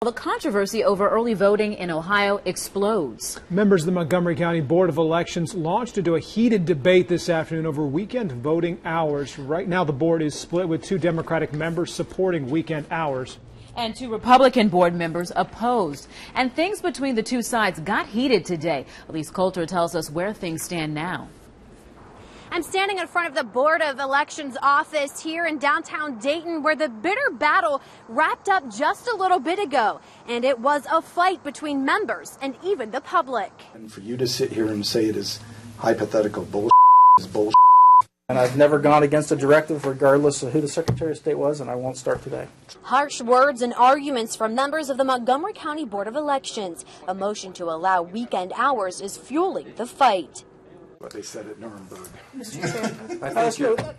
The controversy over early voting in Ohio explodes. Members of the Montgomery County Board of Elections launched to do a heated debate this afternoon over weekend voting hours. Right now, the board is split with 2 Democratic members supporting weekend hours. And 2 Republican board members opposed. And things between the 2 sides got heated today. Elise Coulter tells us where things stand now. I'm standing in front of the Board of Elections office here in downtown Dayton, where the bitter battle wrapped up just a little bit ago. And it was a fight between members and even the public. And for you to sit here and say it is hypothetical bullshit is bullshit. And I've never gone against a directive regardless of who the Secretary of State was, and I won't start today. Harsh words and arguments from members of the Montgomery County Board of Elections. A motion to allow weekend hours is fueling the fight. What they said at Nuremberg.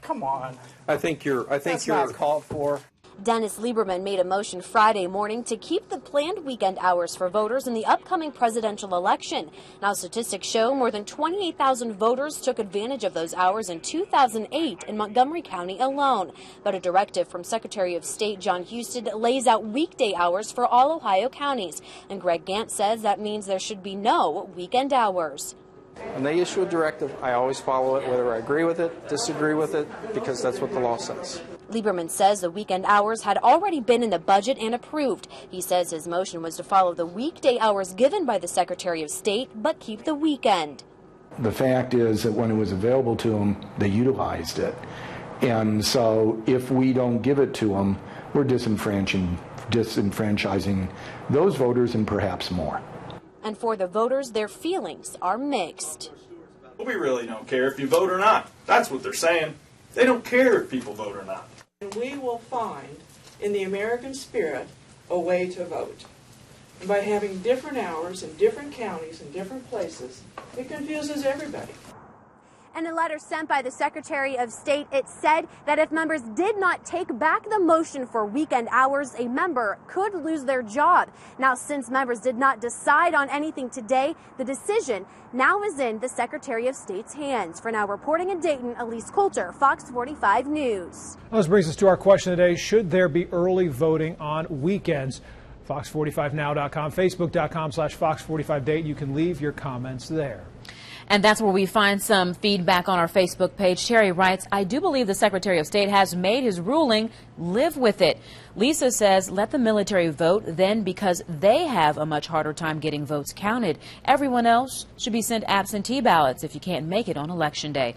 Come on. I think you're not called for. Dennis Lieberman made a motion Friday morning to keep the planned weekend hours for voters in the upcoming presidential election. Now, statistics show more than 28,000 voters took advantage of those hours in 2008 in Montgomery County alone. But a directive from Secretary of State Husted lays out weekday hours for all Ohio counties. And Greg Gantt says that means there should be no weekend hours. When they issue a directive, I always follow it, whether I agree with it, disagree with it, because that's what the law says. Lieberman says the weekend hours had already been in the budget and approved. He says his motion was to follow the weekday hours given by the Secretary of State, but keep the weekend. The fact is that when it was available to them, they utilized it. And so if we don't give it to them, we're disenfranchising those voters and perhaps more. And for the voters, their feelings are mixed. We really don't care if you vote or not. That's what they're saying. They don't care if people vote or not. And we will find in the American spirit a way to vote. And by having different hours in different counties and different places, it confuses everybody. In a letter sent by the Secretary of State, it said that if members did not take back the motion for weekend hours, a member could lose their job. Now, since members did not decide on anything today, the decision now is in the Secretary of State's hands. For now, reporting in Dayton, Elise Coulter, Fox 45 News. This brings us to our question today. Should there be early voting on weekends? Fox45now.com, Facebook.com/Fox45Dayton. You can leave your comments there. And that's where we find some feedback on our Facebook page. Terry writes, I do believe the Secretary of State has made his ruling. Live with it. Lisa says, let the military vote then, because they have a much harder time getting votes counted. Everyone else should be sent absentee ballots if you can't make it on Election Day.